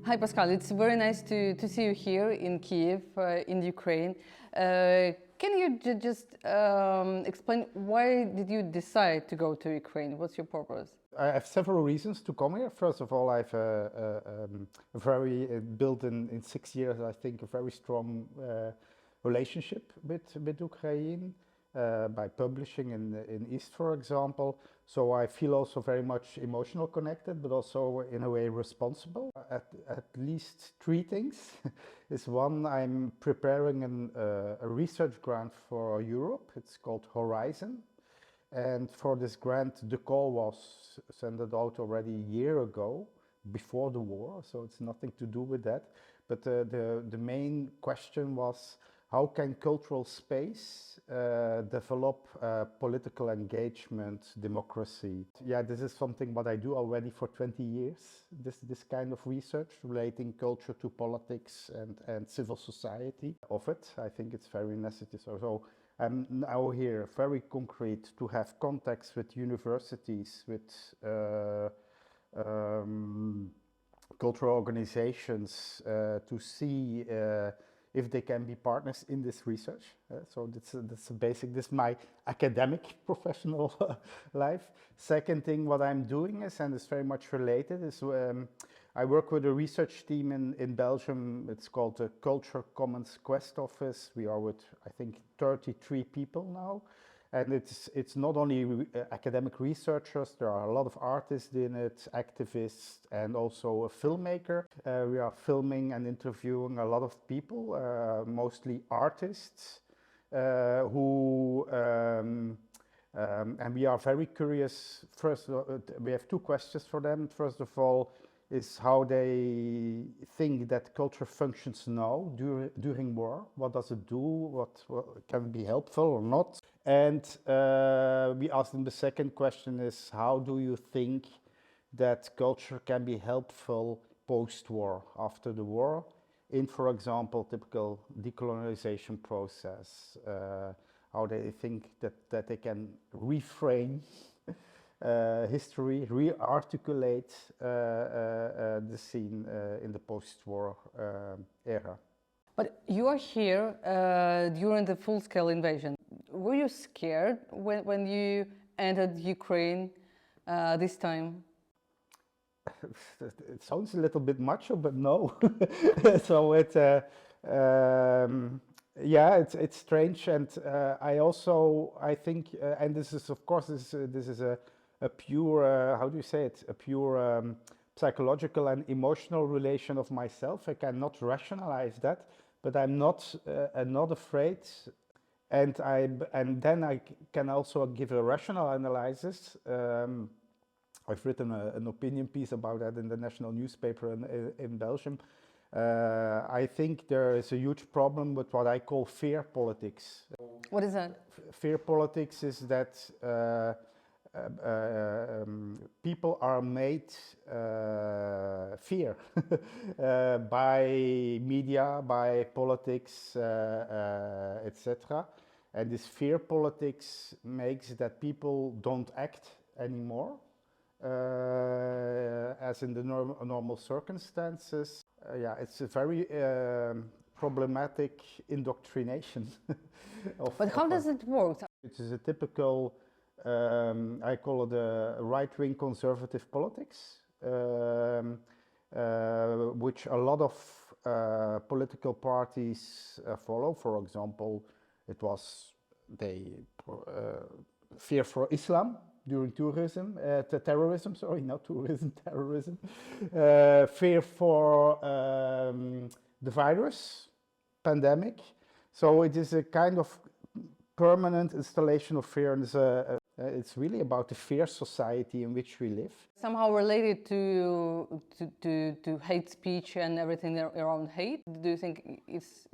Hi Pascal, it's very nice to see you here in Kiev, in Ukraine. Can you just explain why did you decide to go to Ukraine? What's your purpose? I have several reasons to come here. First of all, I've built in 6 years, I think, a very strong relationship with Ukraine by publishing in East, for example. So I feel also very much emotional connected, but also in a way responsible. At least three things. is one, I'm preparing a research grant for Europe. It's called Horizon. And for this grant, the call was sent out already a year ago, before the war, so it's nothing to do with that. But the main question was, how can cultural space develop political engagement, democracy? Yeah, this is something what I do already for 20 years, this kind of research relating culture to politics and civil society of it. I think it's very necessary. So I'm now here, very concrete, to have contacts with universities, with cultural organizations, to see if they can be partners in this research. So that's a basic, this is my academic professional life. Second thing what I'm doing is, and it's very much related, is I work with a research team in Belgium. It's called the Culture Commons Quest Office. We are with, I think, 33 people now. And it's not only academic researchers, there are a lot of artists in it, activists, and also a filmmaker. We are filming and interviewing a lot of people, mostly artists, and we are very curious. First, we have two questions for them. First of all, is how they think that culture functions now during war. What does it do? What can be helpful or not? And we asked them the second question is, how do you think that culture can be helpful post-war, after the war, in, for example, typical decolonization process, how they think that they can reframe history, re-articulate the scene in the post-war era. But you are here during the full-scale invasion. Were you scared when you entered Ukraine this time? It sounds a little bit macho, but no. So yeah, it's strange, and I think, and this is, of course, this is a pure, how do you say it, a pure psychological and emotional relation of myself. I cannot rationalize that, but I'm not afraid, and then I can also give a rational analysis. I've written an opinion piece about that in the national newspaper in Belgium. I think there is a huge problem with what I call fear politics. What is that? Fear politics is that people are made fear by media, by politics, etc. And this fear politics makes that people don't act anymore as in the normal circumstances. Yeah, it's a very problematic indoctrination. But how does it work? It is a typical, I call it a right-wing conservative politics, which a lot of political parties follow. For example, it was fear for Islam during terrorism, sorry, not tourism, terrorism. Fear for the virus, pandemic. So it is a kind of permanent installation of fear, and it's really about the fear society in which we live. Somehow related to hate speech and everything around hate. Do you think it's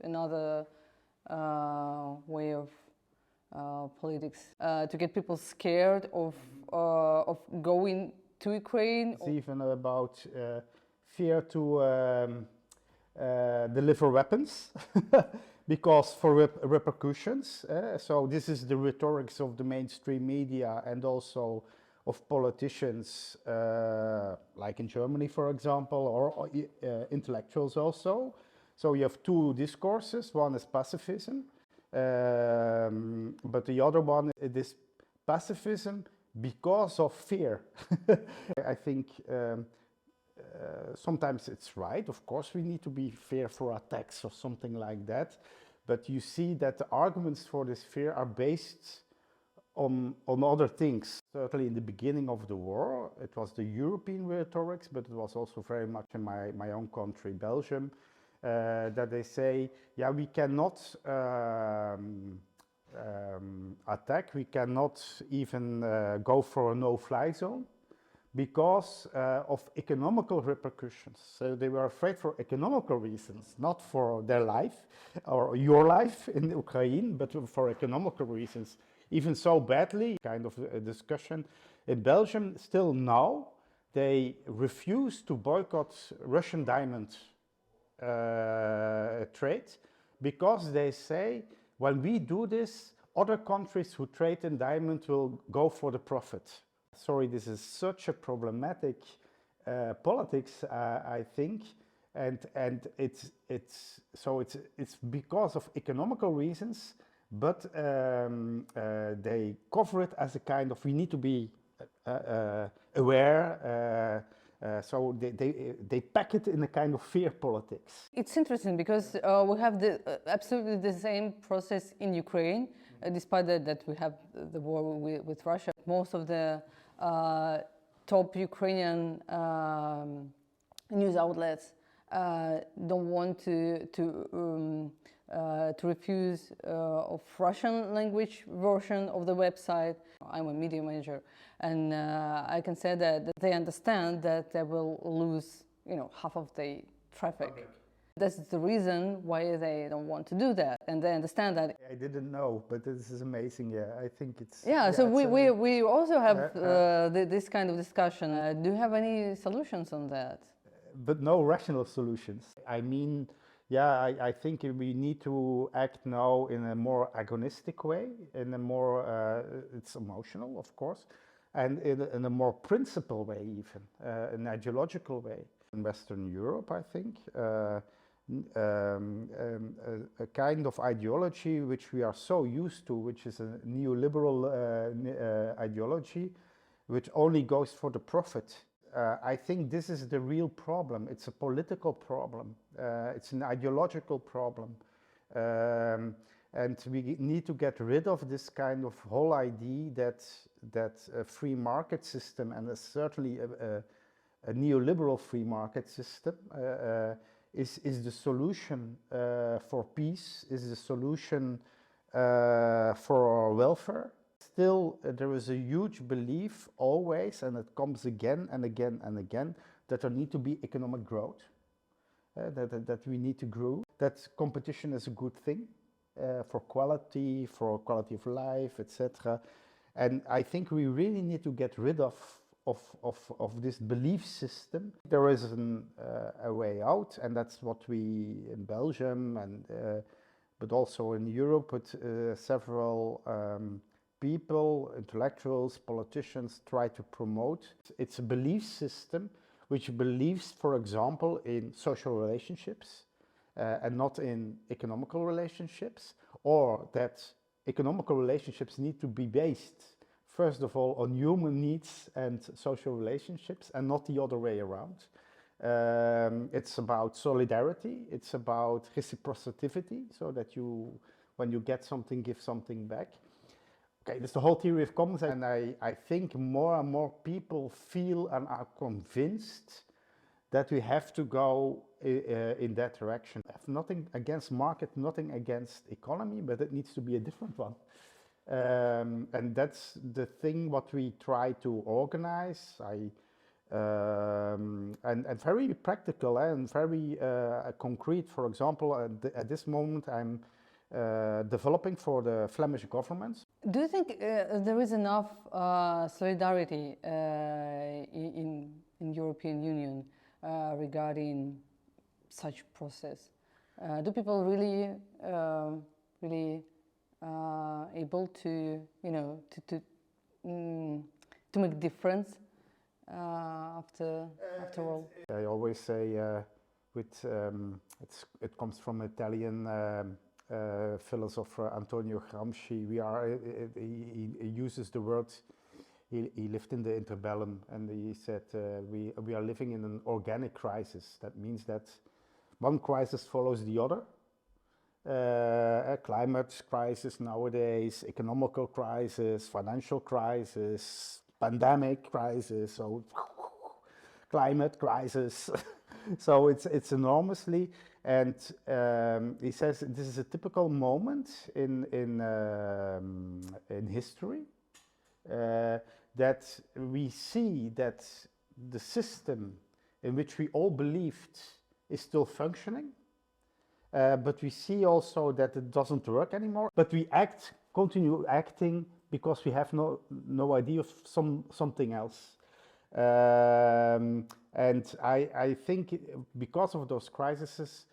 another way of politics to get people scared of going to Ukraine? It's even about fear to deliver weapons because for repercussions. So this is the rhetorics of the mainstream media and also of politicians, like in Germany, for example, or intellectuals also. So you have two discourses. One is pacifism, but the other one is pacifism because of fear. I think sometimes it's right. Of course, we need to be fair for attacks or something like that. But you see that the arguments for this fear are based on other things. Certainly in the beginning of the war, it was the European rhetorics, but it was also very much in my own country, Belgium, that they say, yeah, we cannot attack, we cannot even go for a no-fly zone because of economical repercussions. So they were afraid for economical reasons, not for their life or your life in Ukraine, but for economical reasons. Even so badly, kind of a discussion in Belgium, still now, they refuse to boycott Russian diamond trade because they say, when we do this, other countries who trade in diamond will go for the profit. Sorry, this is such a problematic politics, I think, and it's because of economical reasons, but they cover it as a kind of, we need to be aware. So they pack it in a kind of fear politics. It's interesting because we have absolutely the same process in Ukraine, despite that we have the war with Russia. Most of the top Ukrainian news outlets don't want to refuse of Russian language version of the website. I'm a media manager, and I can say that they understand that they will lose, half of the traffic. Okay. That's the reason why they don't want to do that, and they understand that. I didn't know, but this is amazing. Yeah, I think it's. Yeah, so we also have this kind of discussion. Do you have any solutions on that? But no rational solutions. I mean, yeah, I think we need to act now in a more agonistic way, in a more, it's emotional, of course, and in a more principled way even, an ideological way. In Western Europe, I think, a kind of ideology which we are so used to, which is a neoliberal ideology, which only goes for the profit. I think this is the real problem. It's a political problem. It's an ideological problem. And we need to get rid of this kind of whole idea that a free market system, and certainly a neoliberal free market system, is the solution for peace, is the solution for our welfare. Still, there is a huge belief always, and it comes again and again and again, that there need to be economic growth, that we need to grow, that competition is a good thing for quality of life, etc. And I think we really need to get rid of this belief system. There is a way out, and that's what we in Belgium and but also in Europe, with several people, intellectuals, politicians try to promote. It's a belief system which believes, for example, in social relationships and not in economical relationships, or that economical relationships need to be based, first of all, on human needs and social relationships, and not the other way around. It's about solidarity, it's about reciprocity, so that you, when you get something, give something back. Okay, that's the whole theory of commons, and I think more and more people feel and are convinced that we have to go in that direction. I have nothing against market, nothing against economy, but it needs to be a different one. And that's the thing what we try to organize. And very practical and very concrete. For example, at this moment I'm developing for the Flemish government. Do you think there is enough solidarity in European Union regarding such process? Do people really able to to make difference after all? I always say it comes from Italian philosopher Antonio Gramsci. He uses the word. He lived in the interbellum, and he said we are living in an organic crisis. That means that one crisis follows the other. A climate crisis nowadays, economical crisis, financial crisis, pandemic crisis, so climate crisis. So it's enormously, and he says this is a typical moment in history that we see that the system in which we all believed is still functioning. But we see also that it doesn't work anymore. But we continue acting because we have no idea of something else. And I think because of those crises,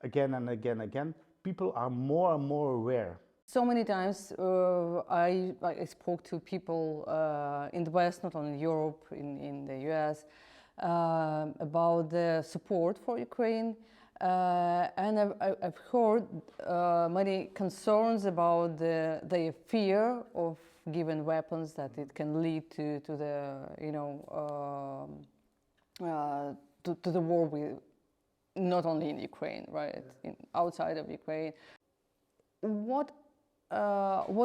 again and again, people are more and more aware. So many times I spoke to people in the West, not only Europe, in the US, about the support for Ukraine. And I've heard many concerns about their fear of given weapons, that it can lead to the to the war with, not only in Ukraine, right, outside of Ukraine. What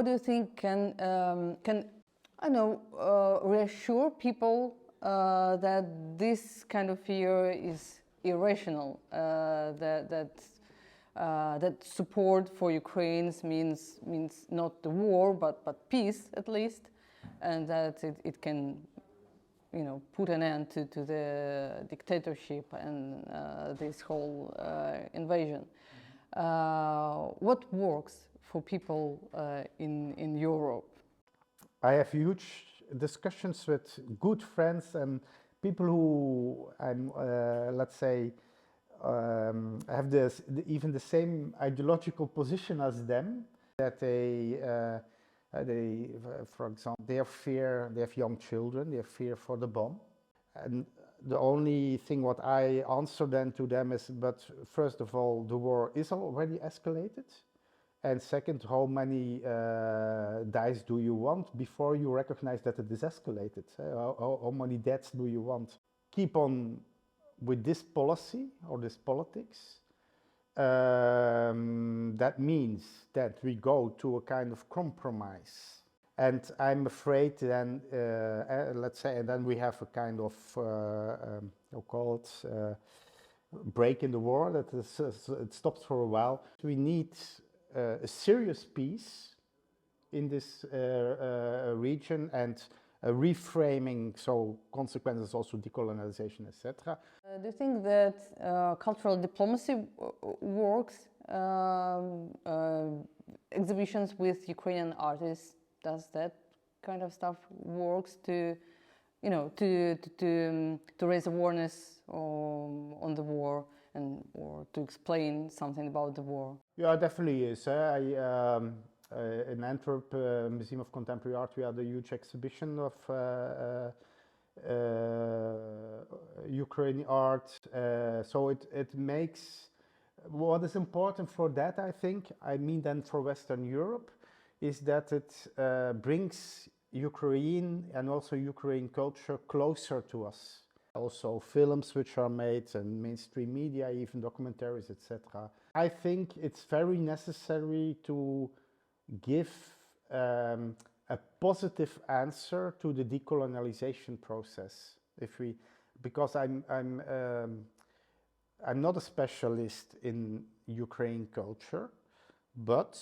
do you think can reassure people that this kind of fear is irrational, that support for Ukraine means not the war but peace at least, and that it can put an end to the dictatorship and this whole invasion. What works for people in Europe? I have huge discussions with good friends and people who let's say have even the same ideological position as them, that they for example, they have young children, they have fear for the bomb, and the only thing what I answer then to them is, but first of all, the war is already escalated, and second, how many dice do you want before you recognize that it is escalated? How many deaths do you want? Keep on with this policy or this politics. That means that we go to a kind of compromise. And I'm afraid then, let's say, and then we have a kind of, we'll call it, break in the war, that it stops for a while. We need a serious peace in this region, and a reframing, so consequences also decolonization, etc. Do you think that cultural diplomacy works? Exhibitions with Ukrainian artists, does that kind of stuff works to raise awareness on the war or to explain something about the war? Yeah, definitely is. In Antwerp, Museum of Contemporary Art, we had a huge exhibition of Ukrainian art. So it makes, what is important for that, I think, I mean then for Western Europe, is that it brings Ukraine and also Ukraine culture closer to us. Also films which are made and mainstream media, even documentaries, etc. I think it's very necessary to give a positive answer to the decolonization process. Because I'm not a specialist in Ukraine culture, but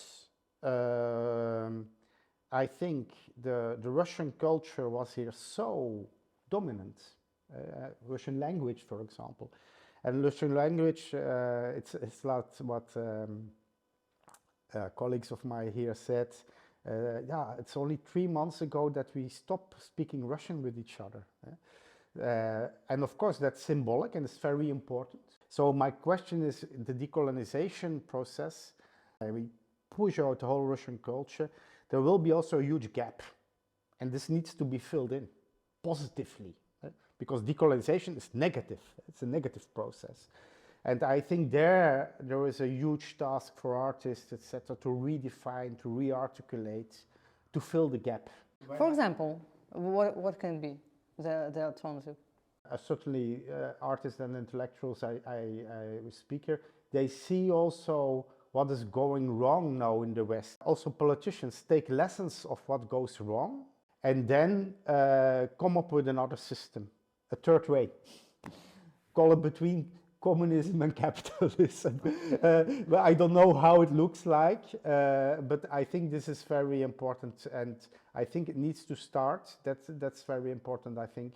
I think the Russian culture was here so dominant. Russian language, for example, and Russian language, it's like what colleagues of mine here said. Yeah, it's only 3 months ago that we stopped speaking Russian with each other. And of course that's symbolic and it's very important. So my question is, the decolonization process, we push out the whole Russian culture, there will be also a huge gap, and this needs to be filled in. positively, because decolonization is negative. It's a negative process. And I think there is a huge task for artists, etc., to redefine, to re-articulate, to fill the gap. For example, what can be the alternative? Certainly artists and intellectuals I speak here, they see also what is going wrong now in the West. Also politicians take lessons of what goes wrong and then come up with another system, a third way. Call it between communism and capitalism. But I don't know how it looks like, but I think this is very important, and I think it needs to start. That's very important, I think.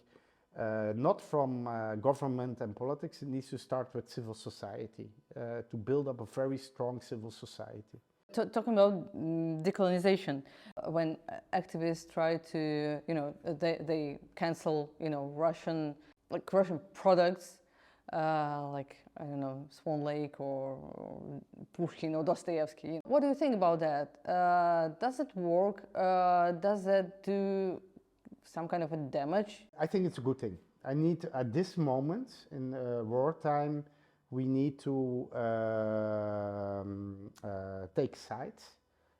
Not from government and politics, it needs to start with civil society, to build up a very strong civil society. Talking about decolonization, when activists try to, they cancel, Russian products, like, I don't know, Swan Lake or Pushkin or Dostoevsky. What do you think about that? Does it work? Does it do some kind of a damage? I think it's a good thing. At this moment in wartime, we need to take sides.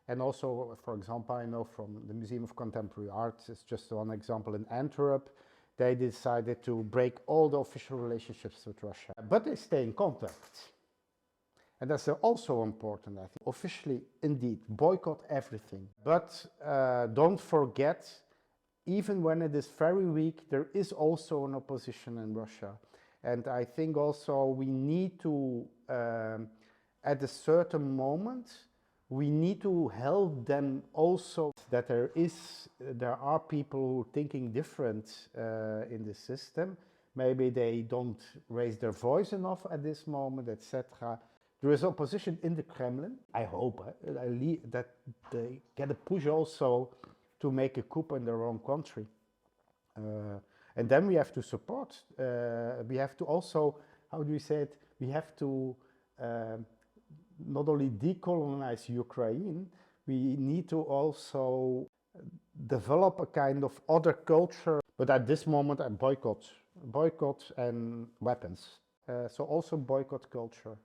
And also, for example, I know from the Museum of Contemporary Art, it's just one example in Antwerp, they decided to break all the official relationships with Russia. But they stay in contact. And that's also important, I think. Officially, indeed, boycott everything. But don't forget, even when it is very weak, there is also an opposition in Russia. And I think also we need to, at a certain moment, we need to help them also that there are people who are thinking different in the system. Maybe they don't raise their voice enough at this moment, etc. There is opposition in the Kremlin. I hope that they get a push also to make a coup in their own country. And then we have to support. We have to also, how do you say it? We have to not only decolonize Ukraine, we need to also develop a kind of other culture. But at this moment, I boycott and weapons. So also boycott culture.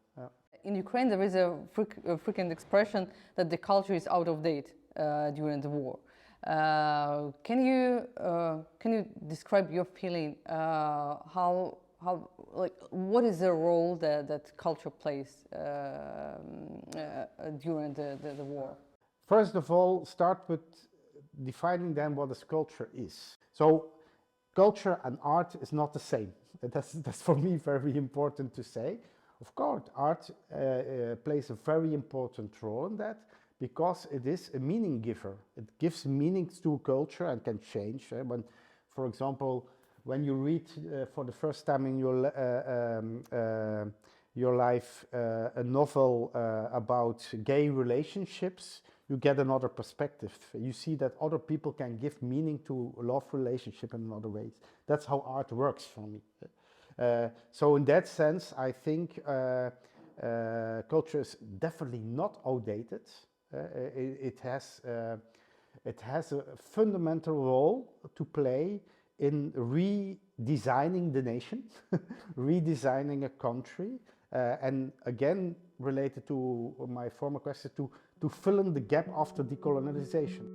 In Ukraine, there is a frequent expression that the culture is out of date during the war. Can you describe your feeling? What is the role that culture plays during the war? First of all, start with defining then what this culture is. So, culture and art is not the same. That's for me very important to say. Of course, art plays a very important role in that, because it is a meaning giver. It gives meaning to culture and can change. When, for example, when you read for the first time in your life a novel about gay relationships, you get another perspective. You see that other people can give meaning to love relationship in other ways. That's how art works for me. So in that sense, I think culture is definitely not outdated. It has a fundamental role to play in redesigning the nation, redesigning a country, and again, related to my former question, to fill in the gap after decolonization.